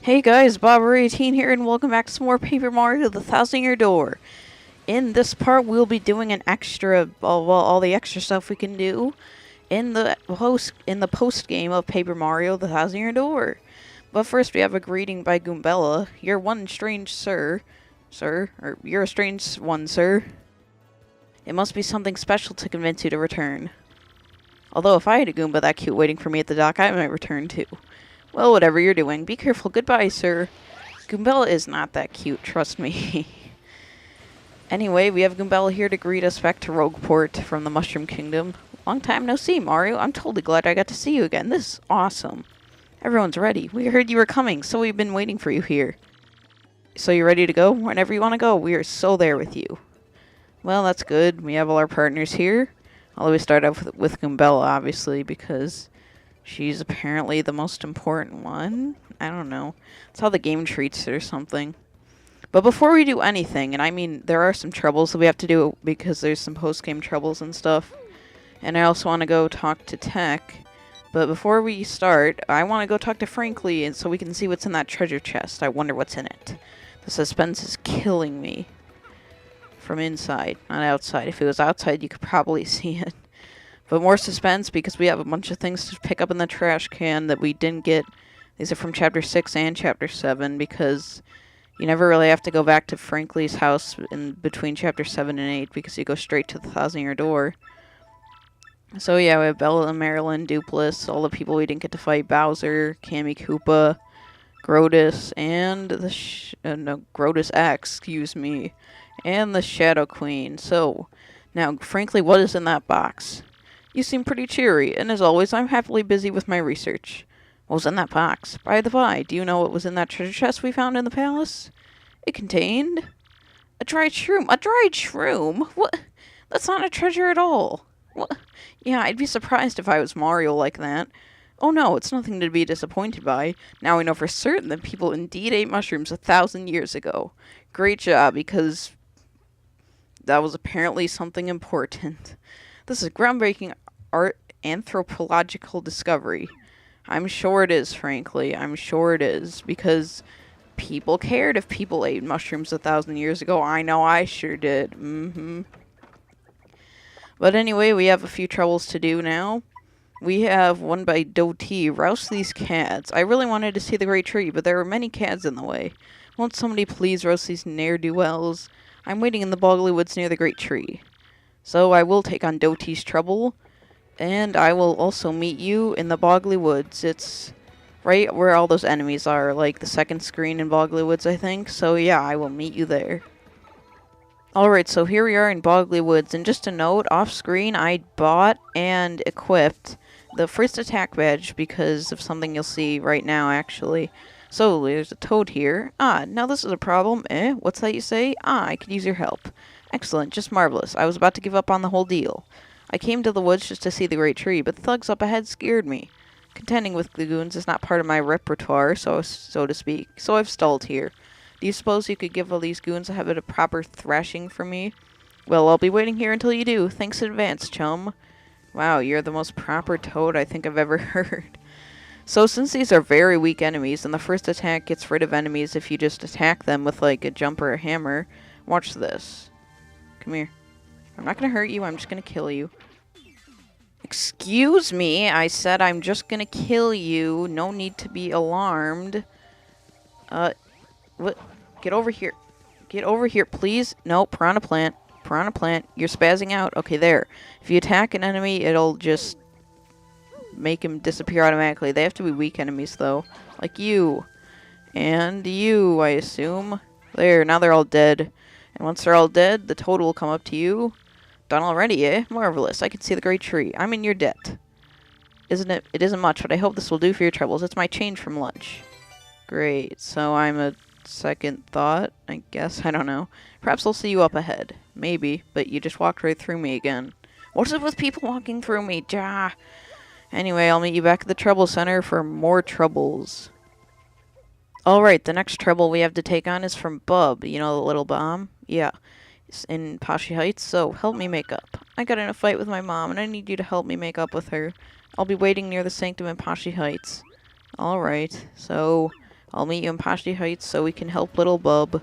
Hey guys, Bobber18 here, and welcome back to some more Paper Mario: The Thousand-Year Door. In this part, we'll be doing an extra, all the extra stuff we can do in the post game of Paper Mario: The Thousand-Year Door. But first, we have a greeting by Goombella. You're one strange or you're a strange one, sir. It must be something special to convince you to return. Although if I had a Goomba that cute waiting for me at the dock, I might return too. Well, whatever you're doing, be careful. Goodbye, sir. Goombella is not that cute, trust me. Anyway, we have Goombella here to greet us back to Rogueport from the Mushroom Kingdom. Long time no see, Mario. I'm totally glad I got to see you again. This is awesome. Everyone's ready. We heard you were coming, so we've been waiting for you here. So you ready to go? Whenever you want to go, we are so there with you. Well, that's good. We have all our partners here. Although we start off with Goombella, obviously, because she's apparently the most important one. I don't know. It's how the game treats it or something. But before we do anything, and I mean, there are some troubles that we have to do because there's some post-game troubles and stuff. And I also want to go talk to Tech. But before we start, I want to go talk to Frankly and so we can see what's in that treasure chest. I wonder what's in it. The suspense is killing me. From inside, not outside. If it was outside, you could probably see it. But more suspense because we have a bunch of things to pick up in the trash can that we didn't get. These are from Chapter 6 and Chapter 7 because you never really have to go back to Frankly's house in between Chapter 7 and 8 because you go straight to the Thousand-Year Door. So yeah, we have Bella, Marilyn, Dupless, all the people we didn't get to fight, Bowser, Kammy Koopa, Grotus, and the Grotus X, excuse me, and the Shadow Queen. So, now, frankly, what is in that box? You seem pretty cheery, and as always, I'm happily busy with my research. What was in that box? By the by, do you know what was in that treasure chest we found in the palace? It contained a dried shroom. A dried shroom? What? That's not a treasure at all. What? Yeah, I'd be surprised if I was Mario like that. Oh no, it's nothing to be disappointed by. Now we know for certain that people indeed ate mushrooms 1,000 years ago. Great job, because that was apparently something important. This is groundbreaking art anthropological discovery. I'm sure it is, frankly. I'm sure it is, because people cared if people ate mushrooms 1,000 years ago. I know I sure did. But anyway, we have a few troubles to do now. We have one by Dotee. Rouse these cats. I really wanted to see the great tree, but there are many cats in the way. Won't somebody please roast these ne'er-do-wells? I'm waiting in the boggly woods near the great tree. So I will take on Dotee's trouble, and I will also meet you in the boggly woods. It's right where all those enemies are, like the second screen in boggly woods, I think. So yeah, I will meet you there. Alright, so here we are in Boggly Woods, and just a note, off-screen I bought and equipped the first attack badge because of something you'll see right now, actually. So, there's a toad here. Ah, now this is a problem. What's that you say? Ah, I could use your help. Excellent, just marvelous. I was about to give up on the whole deal. I came to the woods just to see the great tree, but the thugs up ahead scared me. Contending with the goons is not part of my repertoire, so to speak, so I've stalled here. Do you suppose you could give all these goons a proper thrashing for me? Well, I'll be waiting here until you do. Thanks in advance, chum. Wow, you're the most proper toad I think I've ever heard. So since these are very weak enemies, and the first attack gets rid of enemies if you just attack them with, like, a jump or a hammer, watch this. Come here. I'm not gonna hurt you, I'm just gonna kill you. Excuse me, I said I'm just gonna kill you. No need to be alarmed. What? Get over here. Get over here, please. No, Piranha Plant. Piranha Plant. You're spazzing out. Okay, there. If you attack an enemy, it'll just make him disappear automatically. They have to be weak enemies, though. Like you. And you, I assume. There, now they're all dead. And once they're all dead, the toad will come up to you. Done already, eh? Marvelous. I can see the great tree. I'm in your debt. Isn't it? It isn't much, but I hope this will do for your troubles. It's my change from lunch. Great. So I'm a second thought, I guess. I don't know. Perhaps I'll see you up ahead. Maybe, but you just walked right through me again. What is it with people walking through me? Jah. Anyway, I'll meet you back at the Trouble Center for more troubles. Alright, the next trouble we have to take on is from Bub. You know, the little bomb? Yeah. It's in Poshy Heights, so help me make up. I got in a fight with my mom, and I need you to help me make up with her. I'll be waiting near the sanctum in Poshy Heights. Alright, so I'll meet you in Poshy Heights so we can help little Bub.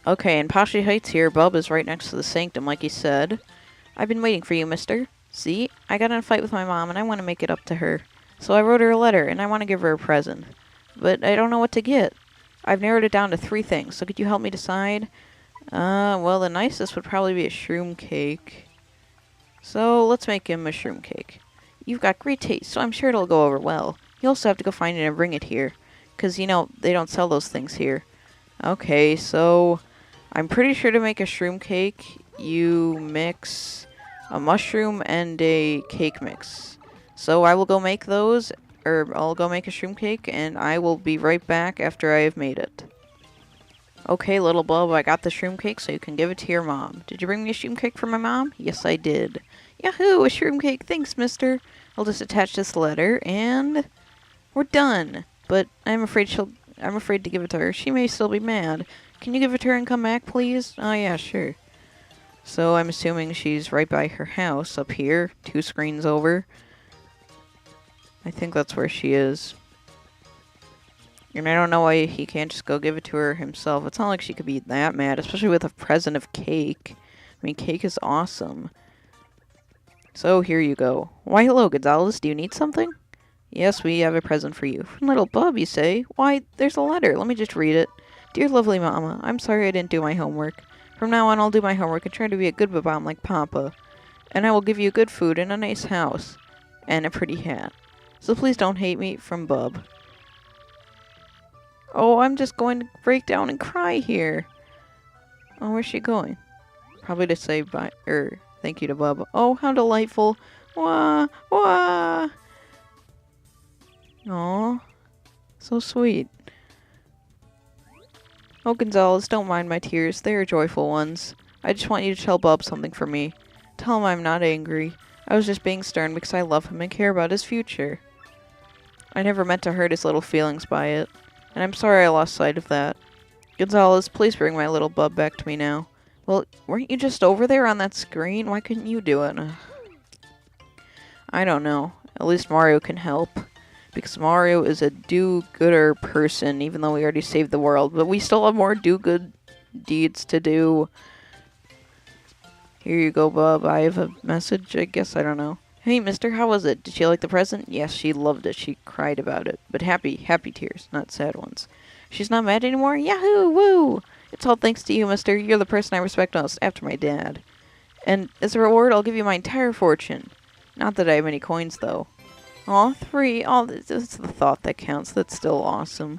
Okay, in Poshy Heights here, Bub is right next to the sanctum, like he said. I've been waiting for you, mister. See, I got in a fight with my mom, and I want to make it up to her. So I wrote her a letter, and I want to give her a present. But I don't know what to get. I've narrowed it down to 3 things, so could you help me decide? Well, the nicest would probably be a shroom cake. So let's make him a shroom cake. You've got great taste, so I'm sure it'll go over well. You also have to go find it and bring it here. 'Cause, you know, they don't sell those things here. Okay, so I'm pretty sure to make a shroom cake, you mix a mushroom and a cake mix. So I will go make those, or I'll go make a shroom cake, and I will be right back after I have made it. Okay, little Bub, I got the shroom cake, so you can give it to your mom. Did you bring me a shroom cake for my mom? Yes, I did. Yahoo, a shroom cake. Thanks, mister. I'll just attach this letter, and we're done. But I'm afraid to give it to her. She may still be mad. Can you give it to her and come back, please? Oh, yeah, sure. So I'm assuming she's right by her house up here, 2 screens over. I think that's where she is. And I don't know why he can't just go give it to her himself. It's not like she could be that mad, especially with a present of cake. I mean, cake is awesome. So here you go. Why, hello, Gonzalez. Do you need something? Yes, we have a present for you. From little Bub, you say? Why, there's a letter. Let me just read it. Dear lovely Mama, I'm sorry I didn't do my homework. From now on, I'll do my homework and try to be a good babam like Papa. And I will give you good food and a nice house. And a pretty hat. So please don't hate me, from Bub. Oh, I'm just going to break down and cry here. Oh, where's she going? Probably to say bye, thank you to Bub. Oh, how delightful. Wah, wah. Aw, so sweet. Oh, Gonzalez, don't mind my tears. They are joyful ones. I just want you to tell Bub something for me. Tell him I'm not angry. I was just being stern because I love him and care about his future. I never meant to hurt his little feelings by it, and I'm sorry I lost sight of that. Gonzalez, please bring my little Bub back to me now. Well, weren't you just over there on that screen? Why couldn't you do it? I don't know. At least Mario can help. Because Mario is a do-gooder person, even though we already saved the world. But we still have more do-good deeds to do. Here you go, Bub. I have a message, I guess. I don't know. Hey, mister, how was it? Did she like the present? Yes, she loved it. She cried about it. But happy tears, not sad ones. She's not mad anymore? Yahoo! Woo! It's all thanks to you, mister. You're the person I respect most after my dad. And as a reward, I'll give you my entire fortune. Not that I have any coins, though. Aw, 3. Oh, it's the thought that counts. That's still awesome.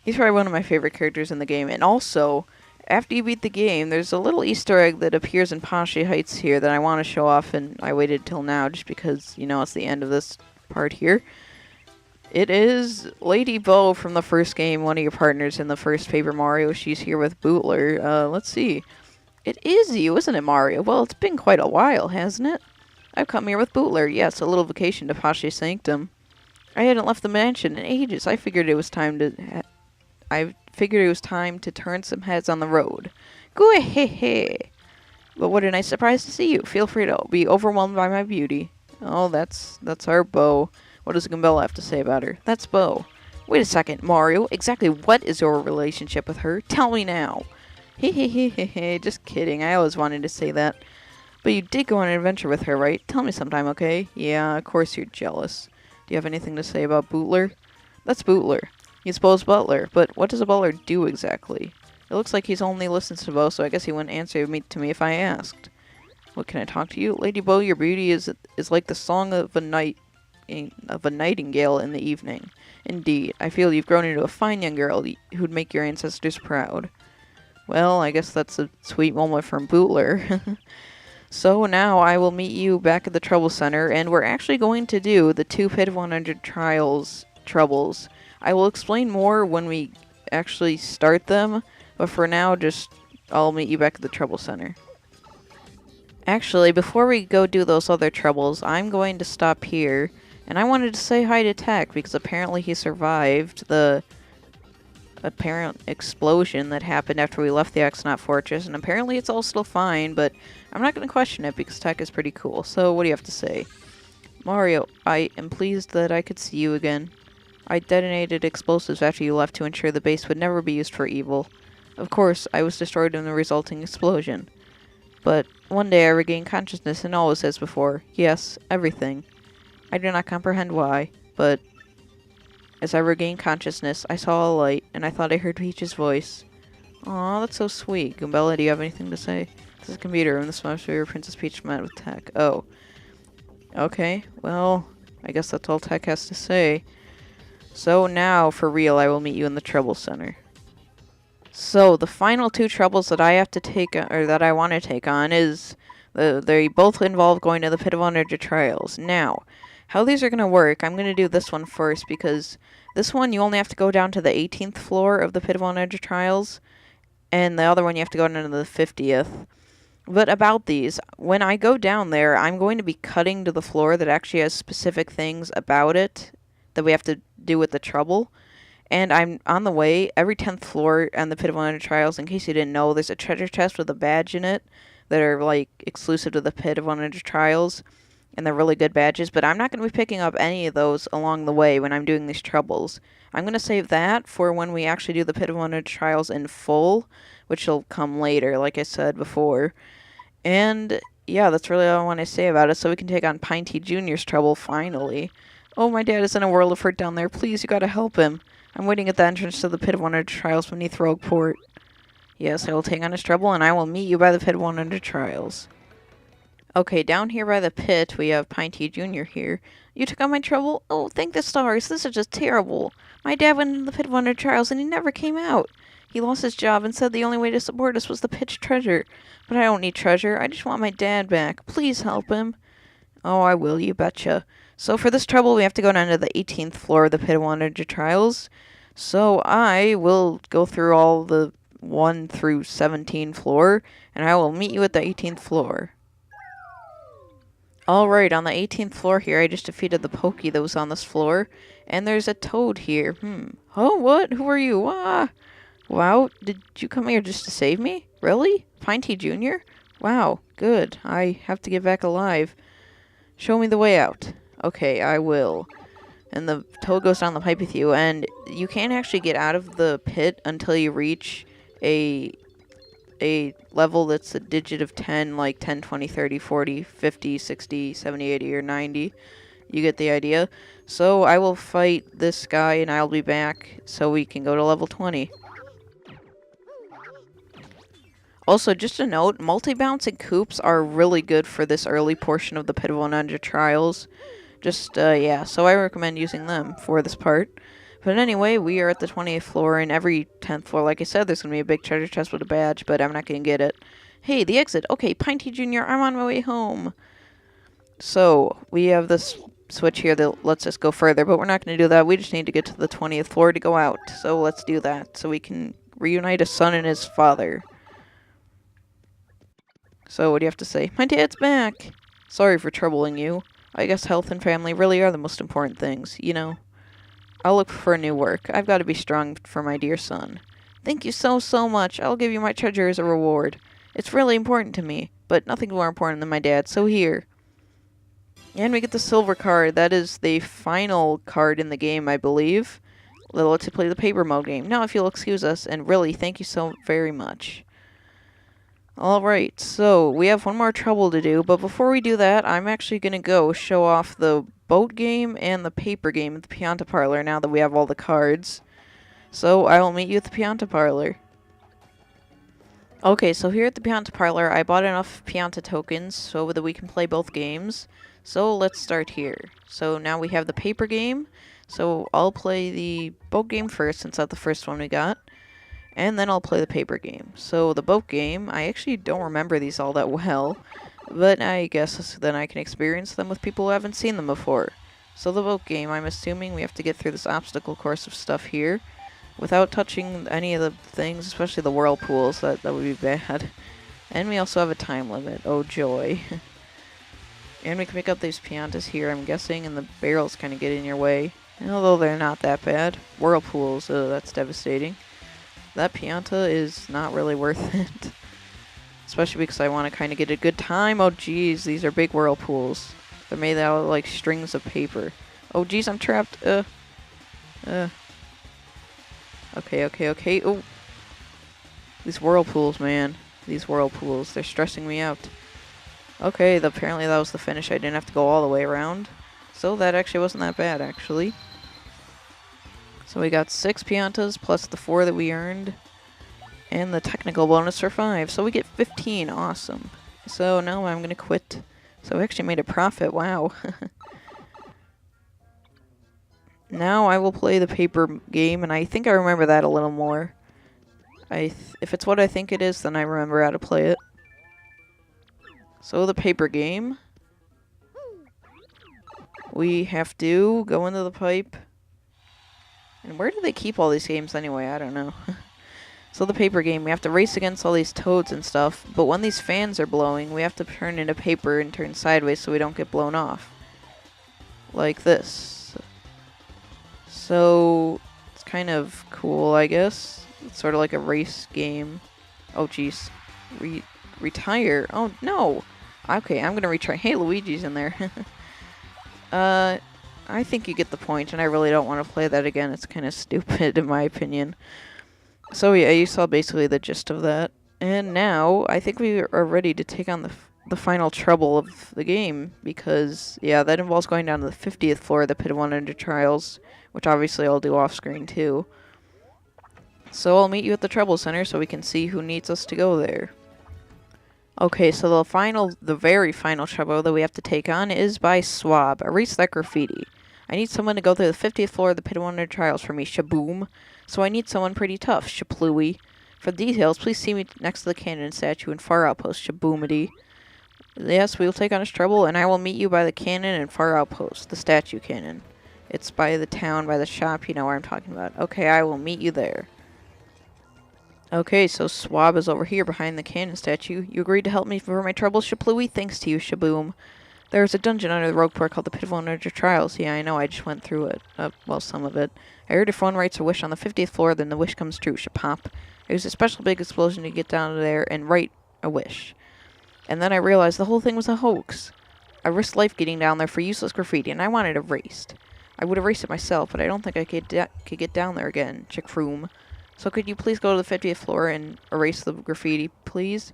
He's probably one of my favorite characters in the game. And also, after you beat the game, there's a little Easter egg that appears in Poshy Heights here that I want to show off, and I waited till now just because, you know, it's the end of this part here. It is Lady Bo from the first game, one of your partners in the first Paper Mario. She's here with Bootler. Let's see. It is you, isn't it, Mario? Well, it's been quite a while, hasn't it? I've come here with Bootler. Yes, a little vacation to Poshy Sanctum. I hadn't left the mansion in ages. I figured it was time to turn some heads on the road. Go ahead. But what a nice surprise to see you. Feel free to be overwhelmed by my beauty. Oh, that's our Bo. What does Gambella have to say about her? That's Bo. Wait a second, Mario. Exactly what is your relationship with her? Tell me now. Hey, just kidding. I always wanted to say that. But you did go on an adventure with her, right? Tell me sometime, okay? Yeah, of course you're jealous. Do you have anything to say about Bootler? That's Bootler. He's Bo's butler, but what does a butler do exactly? It looks like he's only listens to Bo, so I guess he wouldn't answer to me if I asked. What, can I talk to you? Lady Bo, your beauty is like the song of a nightingale in the evening. Indeed, I feel you've grown into a fine young girl who'd make your ancestors proud. Well, I guess that's a sweet moment from Bootler. So now I will meet you back at the Trouble Center, and we're actually going to do the 2 Pit of 100 troubles. I will explain more when we actually start them, but for now, I'll meet you back at the Trouble Center. Actually, before we go do those other troubles, I'm going to stop here, and I wanted to say hi to Tech, because apparently he survived the apparent explosion that happened after we left the Exonaut Fortress, and apparently it's all still fine, but I'm not going to question it because Tech is pretty cool. So what do you have to say? Mario, I am pleased that I could see you again. I detonated explosives after you left to ensure the base would never be used for evil. Of course, I was destroyed in the resulting explosion. But one day I regained consciousness and all was as before. Yes, everything. I do not comprehend why, but as I regained consciousness, I saw a light, and I thought I heard Peach's voice. Aw, that's so sweet. Goombella, do you have anything to say? This is a computer, and this must be where Princess Peach met with Tech. Oh. Okay, well, I guess that's all Tech has to say. So now, for real, I will meet you in the Trouble Center. So, the final two troubles that I have to take, or that I want to take on is, they both involve going to the Pit of Unended Trials. Now, how these are going to work, I'm going to do this one first, because this one you only have to go down to the 18th floor of the Pit of Unended Trials, and the other one you have to go down to the 50th. But about these, when I go down there, I'm going to be cutting to the floor that actually has specific things about it that we have to do with the trouble. And I'm on the way, every 10th floor on the Pit of Unended Trials, in case you didn't know, there's a treasure chest with a badge in it that are, like, exclusive to the Pit of Unended Trials. And they're really good badges, but I'm not going to be picking up any of those along the way when I'm doing these troubles. I'm going to save that for when we actually do the Pit of Unended Trials in full, which will come later, like I said before. And, yeah, that's really all I want to say about it, so we can take on Pine Tea Jr.'s trouble, finally. Oh, my dad is in a world of hurt down there. Please, you gotta help him. I'm waiting at the entrance to the Pit of Unended Trials beneath Rogueport. Yes, I will take on his trouble, and I will meet you by the Pit of Unended Trials. Okay, down here by the pit, we have Pine Tea Jr. here. You took on my trouble? Oh, thank the stars. This is just terrible. My dad went into the Pit of Unended Trials, and he never came out. He lost his job and said the only way to support us was the pitch treasure. But I don't need treasure. I just want my dad back. Please help him. Oh, I will, you betcha. So for this trouble, we have to go down to the 18th floor of the Pit of Unended Trials. So I will go through all the 1 through 17 floor, and I will meet you at the 18th floor. Alright, on the 18th floor here, I just defeated the Pokey that was on this floor. And there's a Toad here. Oh, what? Who are you? Ah! Wow, did you come here just to save me? Really? Pine Tea Jr.? Wow, good. I have to get back alive. Show me the way out. Okay, I will. And the Toad goes down the pipe with you, and you can't actually get out of the pit until you reach a level that's a digit of 10, like 10, 20, 30, 40, 50, 60, 70, 80, or 90. You get the idea. So I will fight this guy, and I'll be back so we can go to level 20. Also, just a note, multi-bouncing coops are really good for this early portion of the Pit of Unended Trials. Yeah, so I recommend using them for this part. But anyway, we are at the 20th floor, and every 10th floor, like I said, there's going to be a big treasure chest with a badge, but I'm not going to get it. Hey, the exit. Okay, Pine Tea Jr., I'm on my way home. So, we have this switch here that lets us go further, but we're not going to do that. We just need to get to the 20th floor to go out. So, let's do that, so we can reunite a son and his father. So, what do you have to say? My dad's back. Sorry for troubling you. I guess health and family really are the most important things, you know. I'll look for new work. I've got to be strong for my dear son. Thank you so, so much. I'll give you my treasure as a reward. It's really important to me, but nothing more important than my dad, so here. And we get the silver card. That is the final card in the game, I believe. That lets you play the paper mode game. Now, if you'll excuse us, and really, thank you so very much. Alright, so we have one more trouble to do, but before we do that, I'm actually going to go show off the boat game and the paper game at the Pianta Parlor now that we have all the cards. So I will meet you at the Pianta Parlor. Okay, so here at the Pianta Parlor, I bought enough Pianta tokens so that we can play both games. So let's start here. So now we have the paper game, so I'll play the boat game first since that's the first one we got. And then I'll play the paper game. So the boat game, I actually don't remember these all that well, but I guess then I can experience them with people who haven't seen them before. So the boat game, I'm assuming we have to get through this obstacle course of stuff here without touching any of the things, especially the whirlpools. That would be bad. And we also have a time limit. Oh joy. And we can pick up these Piantas here, I'm guessing, and the barrels kind of get in your way. And although they're not that bad. Whirlpools, that's devastating. That Pianta is not really worth it. Especially because I want to kind of get a good time. Oh, geez, these are big whirlpools. They're made out of, like, strings of paper. Oh, geez, I'm trapped. Okay. Oh, these whirlpools, man. These whirlpools, they're stressing me out. Okay, apparently that was the finish. I didn't have to go all the way around. So that actually wasn't that bad, actually. So we got 6 Piantas plus the 4 that we earned. And the technical bonus for 5. So we get 15. Awesome. So now I'm going to quit. So we actually made a profit. Wow. Now I will play the paper game, and I think I remember that a little more. If it's what I think it is, then I remember how to play it. So the paper game. We have to go into the pipe. And where do they keep all these games anyway? I don't know. So the paper game, we have to race against all these toads and stuff. But when these fans are blowing, we have to turn into paper and turn sideways so we don't get blown off. Like this. So it's kind of cool, I guess. It's sort of like a race game. Oh, jeez. Retire? Oh, no. Okay, I'm going to retry. Hey, Luigi's in there. I think you get the point, and I really don't want to play that again. It's kind of stupid, in my opinion. So, yeah, you saw basically the gist of that. And now, I think we are ready to take on the final trouble of the game, because, yeah, that involves going down to the 50th floor of the Pit of Wonder Trials, which obviously I'll do off-screen, too. So I'll meet you at the Trouble Center so we can see who needs us to go there. Okay, so the very final trouble that we have to take on is by Swab. Erase that graffiti. I need someone to go through the 50th floor of the Pit of Wonder Trials for me, shaboom. So I need someone pretty tough, shaplooey. For the details, please see me next to the cannon statue in Far Outpost, shaboomity. Yes, we will take on his trouble, and I will meet you by the cannon in Far Outpost, the statue cannon. It's by the town, by the shop, you know where I'm talking about. Okay, I will meet you there. Okay, so Swab is over here behind the cannon statue. You agreed to help me for my troubles, Shaplooey? Thanks to you, Shaboom. There's a dungeon under the rogue port called the Pit of Wonder Trials. Yeah, I know, I just went through it. Well, some of it. I heard if one writes a wish on the 50th floor, then the wish comes true, Shapop. There's a special big explosion to get down there and write a wish. And then I realized the whole thing was a hoax. I risked life getting down there for useless graffiti, and I wanted it erased. I would erase it myself, but I don't think I could get down there again, Chick Froom. So could you please go to the 50th floor and erase the graffiti, please?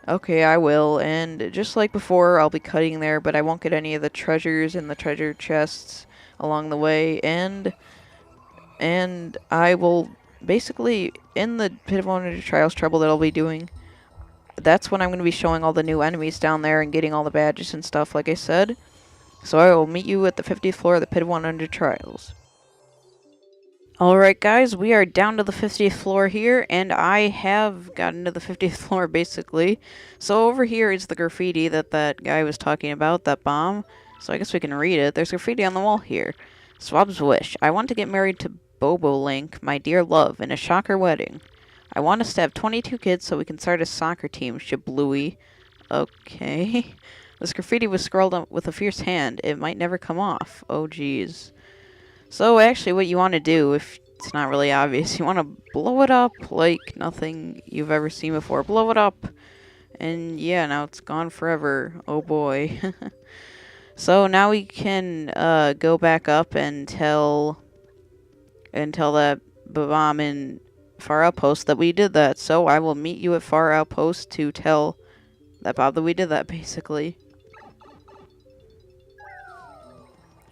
Okay, I will, and just like before, I'll be cutting there, but I won't get any of the treasures in the treasure chests along the way, and I will basically, in the Pit of Wonder Trials trouble that I'll be doing, that's when I'm going to be showing all the new enemies down there and getting all the badges and stuff, like I said. So I will meet you at the 50th floor of the Pit of Wonder Trials. Alright guys, we are down to the 50th floor here, and I have gotten to the 50th floor basically. So over here is the graffiti that guy was talking about, that bomb. So I guess we can read it. There's graffiti on the wall here. Swab's wish. I want to get married to Bobo Link, my dear love, in a shocker wedding. I want us to have 22 kids so we can start a soccer team, Shablooey. Okay. This graffiti was scrawled up with a fierce hand. It might never come off. Oh, geez. So, actually, what you want to do, if it's not really obvious, you want to blow it up like nothing you've ever seen before. Blow it up. And, yeah, now it's gone forever. Oh, boy. So, now we can go back up and tell that bomb in Far Outpost that we did that. So, I will meet you at Far Outpost to tell that Bob that we did that, basically.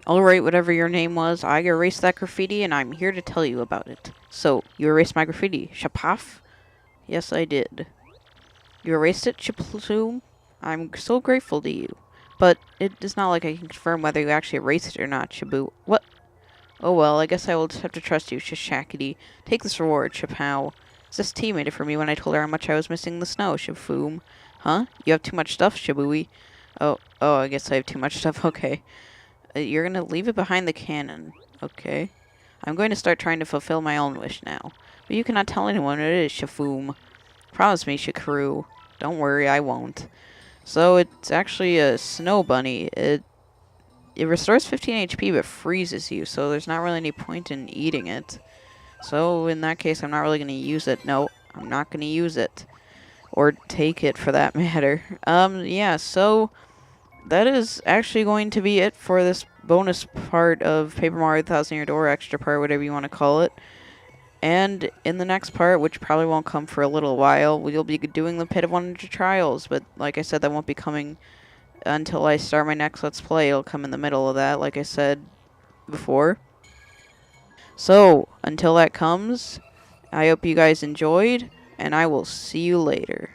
Alright, whatever your name was, I erased that graffiti, and I'm here to tell you about it. So, you erased my graffiti, Shapaf? Yes, I did. You erased it, Shaploom? I'm so grateful to you. But it is not like I can confirm whether you actually erased it or not, Shabu. What? Oh well, I guess I will just have to trust you, Shashakity. Take this reward, Shapow. This tea made it for me when I told her how much I was missing the snow, Shafoom. Huh? You have too much stuff, Shabooey. Oh, I guess I have too much stuff, okay. You're gonna leave it behind the cannon. Okay. I'm going to start trying to fulfill my own wish now. But you cannot tell anyone what it is, Shafoom. Promise me, Shakru. Don't worry, I won't. So it's actually a snow bunny. It restores 15 HP but freezes you, so there's not really any point in eating it. So in that case, I'm not really going to use it. No, I'm not going to use it. Or take it, for that matter. Yeah, so that is actually going to be it for this bonus part of Paper Mario 1000 Year Door, extra part, whatever you want to call it. And in the next part, which probably won't come for a little while, we'll be doing the Pit of Wonder Trials. But like I said, that won't be coming until I start my next Let's Play. It'll come in the middle of that, like I said before. So, until that comes, I hope you guys enjoyed, and I will see you later.